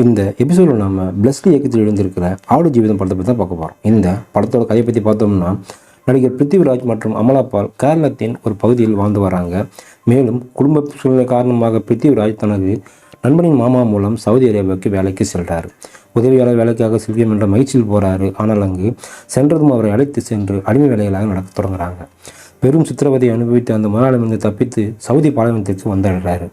இந்த எபிசோடில் நம்ம பிளஸ்லி இயக்கத்தில் எழுந்திருக்கிற ஆடு ஜீவிதம் படத்தை பற்றி தான் பார்க்க போகிறோம். இந்த படத்தோட கதையை பற்றி பார்த்தோம்னா, நடிகர் பிருத்திவிராஜ் மற்றும் அமலா பால் கேரளத்தின் ஒரு பகுதியில் வாழ்ந்து வராங்க. மேலும் குடும்ப சூழ்நிலை காரணமாக பிருத்திவிராஜ் தனது நண்பனின் மாமா மூலம் சவுதி அரேபியாவுக்கு வேலைக்கு செல்கிறார். உதவியாளர் வேலைக்காக சில்வியம் என்ற மகிழ்ச்சியில் போகிறாரு. ஆனால் அங்கு சென்றதும் அவரை அழைத்து சென்று அடிமை வேலைகளாக நடக்க தொடங்குறாங்க. பெரும் சித்திரவதை அனுபவித்து அந்த முதலாளியிலிருந்து தப்பித்து சவுதி பாலைவனத்திற்கு வந்திடுறாரு.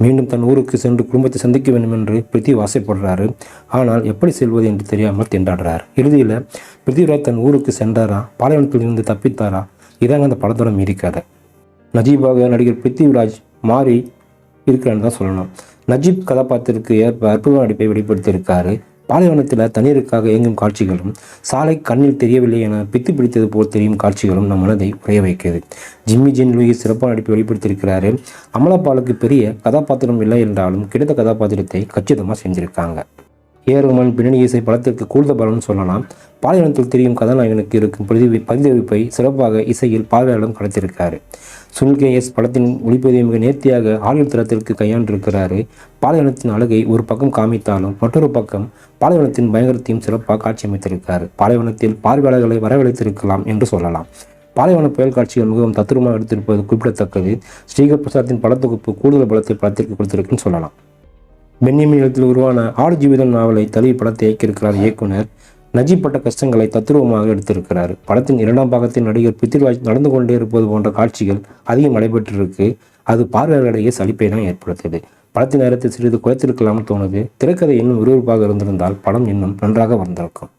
மீண்டும் தன் ஊருக்கு சென்று குடும்பத்தை சந்திக்க வேண்டும் என்று பிருத்திவி ஆசைப்படுறாரு. ஆனால் எப்படி செல்வது என்று தெரியாமல் திண்டாடுறார். இறுதியில் பிருத்திவிராஜ் தன் ஊருக்கு சென்றாரா, பாலைவனத்தில் இருந்து தப்பித்தாரா? இதாங்க அந்த படத்தோட மீறி கதை. நஜீபாக நடிகர் பிருத்திவிராஜ் மாறி இருக்கிறான்னு தான் சொல்லணும். நஜீப் கதாபாத்திரத்திற்கு ஏற்ப அற்புதமான நடிப்பை வெளிப்படுத்தியிருக்காரு. பாலைவனத்தில் தண்ணீருக்காக இயங்கும் காட்சிகளும், சாலை கண்ணில் தெரியவில்லை என பித்து பிடித்தது போல் தெரியும் காட்சிகளும் நம் மனதை உறைய வைக்கிறது. ஜிம்மி ஜென் லூயிஸ் சிறப்பான நடிப்பை வெளிப்படுத்தியிருக்கிறாரு. அமலா பாலுக்கு பெரிய கதாபாத்திரம் இல்லை என்றாலும் கிடைத்த கதாபாத்திரத்தை கச்சிதமாக செஞ்சிருக்காங்க. ஏறுமன் பின்னணி இசை படத்திற்கு கூடுதல் பலன்னு சொல்லலாம். பாலைவனத்தில் தெரியும் கதாநாயகனுக்கு இருக்கும் பதிலளிப்பை சிறப்பாக இசையில் பார்வையாளரும் கடத்திருக்காரு. சுனில் KS படத்தின் ஒளிப்பதிவை மிக நேர்த்தியாக ஹாலிவுட் தரத்திற்கு கையாண்டிருக்கிறாரு. பாலைவனத்தின் அழகை ஒரு பக்கம் காமித்தாலும் மற்றொரு பக்கம் பாலைவனத்தின் பயங்கரத்தையும் சிறப்பாக காட்சி அமைத்திருக்காரு. பாலைவனத்தில் பார்வையாளர்களை வரவழைத்திருக்கலாம் என்று சொல்லலாம். பாலைவன புயல் காட்சிகள் மிகவும் தத்ரூபமாக எடுத்திருப்பது குறிப்பிடத்தக்கது. ஸ்ரீகர் பிரசாத்தின் படத்தொகுப்பு கூடுதல் பலத்தை படத்திற்கு கொடுத்திருக்குன்னு சொல்லலாம். பென்யமின் எழுத்தில் உருவான ஆடு ஜீவிதம் நாவலை தழுவி படத்தை இயக்கியிருக்கிறார் இயக்குனர். நஜீப் பட்ட கஷ்டங்களை தத்துருவமாக எடுத்திருக்கிறார். படத்தின் 2ஆம் பாகத்தில் நடிகர் பிருத்திவிராஜ் நடந்து கொண்டே இருப்பது போன்ற காட்சிகள் அதிகம் நடைபெற்றிருக்கு. அது பார்வையாளர்களிடையே சலிப்பை தான் ஏற்படுத்தியது. படத்தின் நேரத்தில் சிறிது குறைத்திருக்கலாம்னு தோணுது. திரைக்கதை இன்னும் விறுவிறுப்பாக இருந்திருந்தால் படம் இன்னும் நன்றாக வந்திருக்கும்.